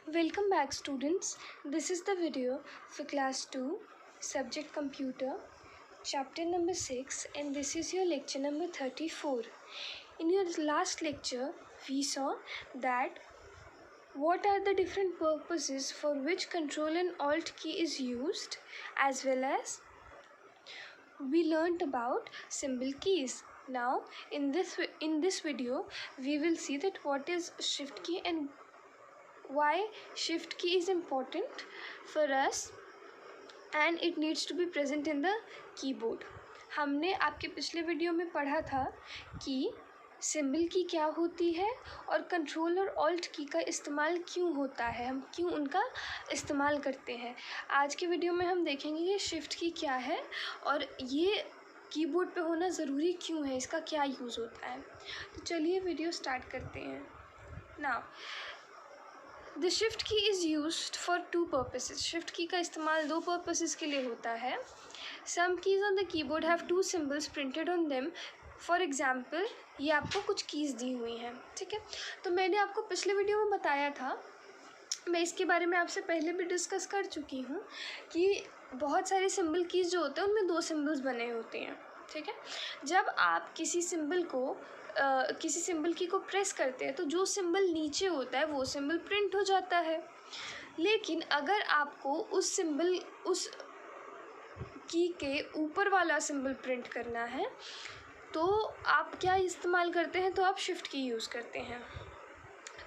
Welcome back students. This is the video for class 2, subject computer, chapter number 6, and this is your lecture number 34. In your last lecture, we saw that what are the different purposes for which Control and Alt key is used, as well as we learnt about symbol keys. Now in this video we will see that what is shift key and why shift key is important for us and it needs to be present in the keyboard. हमने आपके पिछले video में पढ़ा था कि symbol की क्या होती है और कंट्रोल और ऑल्ट की का इस्तेमाल क्यों होता है, हम क्यों उनका इस्तेमाल करते हैं. आज के वीडियो में हम देखेंगे कि शिफ्ट की क्या है और ये कीबोर्ड पे होना ज़रूरी क्यों है, इसका क्या यूज़ होता है. तो चलिए वीडियो स्टार्ट करते हैं. Now the shift key is used for two purposes. Shift key का इस्तेमाल दो पर्पसेस के लिए होता है. Some keys on the keyboard have two symbols printed on them. For example ये आपको कुछ कीज़ दी हुई हैं, ठीक है. तो मैंने आपको पिछले वीडियो में बताया था, मैं इसके बारे में आपसे पहले भी डिस्कस कर चुकी हूँ कि बहुत सारे सिंबल कीज़ जो होते हैं उनमें दो सिम्बल्स बने होते हैं, ठीक है. जब आप किसी सिंबल की को प्रेस करते हैं तो जो सिंबल नीचे होता है वो सिंबल प्रिंट हो जाता है. लेकिन अगर आपको उस की के ऊपर वाला सिंबल प्रिंट करना है तो आप क्या इस्तेमाल करते हैं, तो आप शिफ्ट की यूज़ करते हैं,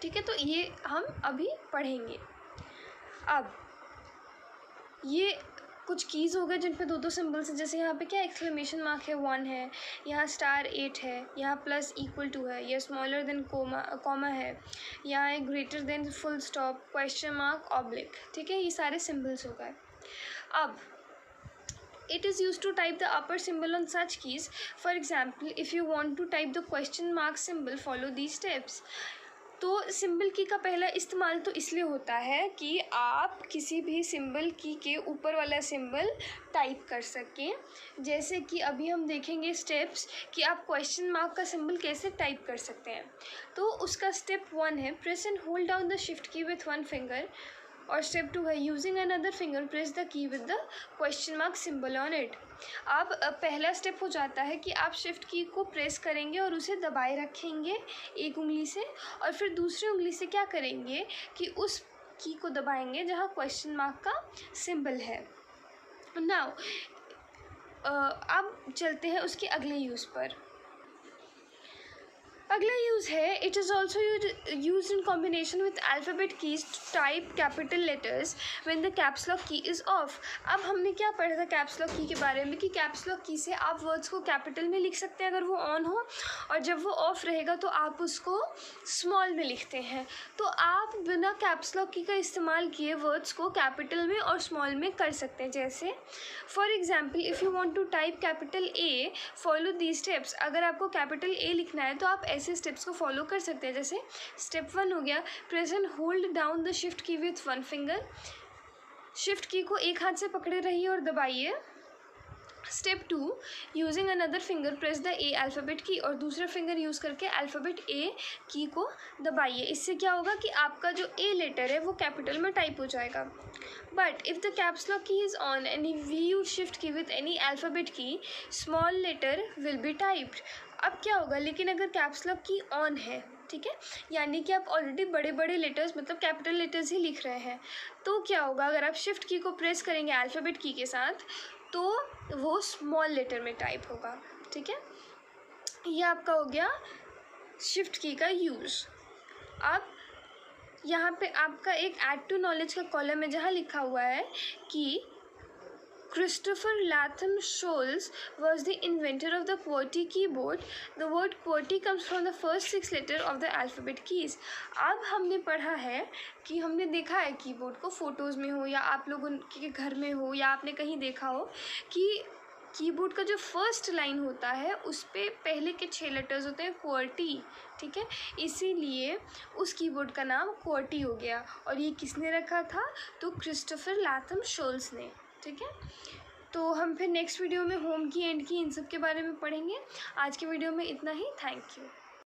ठीक है. तो ये हम अभी पढ़ेंगे. अब ये कुछ कीज़ हो गए जिन पे दो दो सिम्बल्स हैं. जैसे यहाँ पे क्या एक्सक्लेमेशन मार्क है 1 है, यहाँ स्टार 8 है, यहाँ प्लस इक्वल टू है, यह स्मॉलर देन कॉमा है, यहाँ एक greater than full stop, question mark, oblique, ठीक है. ये सारे सिम्बल्स हो गए. अब it is used to type the upper symbol on such keys. For example, if you want to type the question mark symbol, follow these steps. तो symbol की का पहला इस्तेमाल तो इसलिए होता है कि आप किसी भी सिंबल की के ऊपर वाला सिंबल टाइप कर सकें. जैसे कि अभी हम देखेंगे स्टेप्स कि आप क्वेश्चन मार्क का सिंबल कैसे टाइप कर सकते हैं. तो उसका स्टेप 1 है press and hold down the shift key with 1 finger. और स्टेप 2 है using another finger press the key with the question mark symbol on it. अब पहला स्टेप हो जाता है कि आप शिफ्ट की को प्रेस करेंगे और उसे दबाए रखेंगे एक उंगली से, और फिर दूसरी उंगली से क्या करेंगे कि उस की को दबाएंगे जहाँ क्वेश्चन मार्क का सिंबल है. नाउ अब चलते हैं उसके अगले यूज़ पर. अगला यूज़ है it is also use in combination with alphabet keys to type capital letters when the caps lock key is off. अब हमने क्या पढ़ा था कैप्स लॉक की के बारे में कि कैप्स लॉक की से आप वर्ड्स को कैपिटल में लिख सकते हैं अगर वो ऑन हो, और जब वो ऑफ रहेगा तो आप उसको स्मॉल में लिखते हैं. तो आप बिना कैप्स लॉक की का इस्तेमाल किए वर्ड्स को कैपिटल में और स्मॉल में कर सकते हैं. जैसे for example if you want to type capital A, follow these steps. अगर आपको कैपिटल ए लिखना है तो आप ऐसे स्टेप्स को फॉलो कर सकते हैं. जैसे स्टेप 1 हो गया press and hold down the shift key with 1 finger. Shift की को एक हाथ से पकड़े रहिए और दबाइए. Step 2 using another finger press the A alphabet की, और दूसरा फिंगर यूज़ करके अल्फ़ाबेट ए की को दबाइए. इससे क्या होगा कि आपका जो ए लेटर है वो कैपिटल में टाइप हो जाएगा. But if the caps lock key is on and if we use shift key with any alphabet key, small letter will be typed. अब क्या होगा, लेकिन अगर कैप्स लॉक की ऑन है, ठीक है, यानी कि आप ऑलरेडी बड़े बड़े लेटर्स मतलब कैपिटल लेटर्स ही लिख रहे हैं, तो क्या होगा अगर आप शिफ्ट की को प्रेस करेंगे अल्फ़ाबेट की के साथ तो वो स्मॉल लेटर में टाइप होगा, ठीक है. ये आपका हो गया शिफ्ट की का यूज़. अब यहाँ पे आपका एक ऐड टू नॉलेज का कॉलम है जहाँ लिखा हुआ है कि Christopher Latham Scholes was the inventor of the QWERTY keyboard. The word QWERTY comes from the first 6 letters of the alphabet keys. अब हमने पढ़ा है कि हमने देखा है कीबोर्ड को, फ़ोटोज़ में हो या आप लोगों के घर में हो या आपने कहीं देखा हो कि कीबोर्ड का जो फर्स्ट लाइन होता है उस पर पहले के 6 लेटर्स होते हैं QWERTY, ठीक है. इसीलिए उस कीबोर्ड का नाम QWERTY हो गया. और ये किसने रखा था, तो क्रिस्टोफर लैथम शोल्स ने, ठीक है. तो हम फिर नेक्स्ट वीडियो में होम की, एंड की, इन सब के बारे में पढ़ेंगे. आज के वीडियो में इतना ही. Thank you.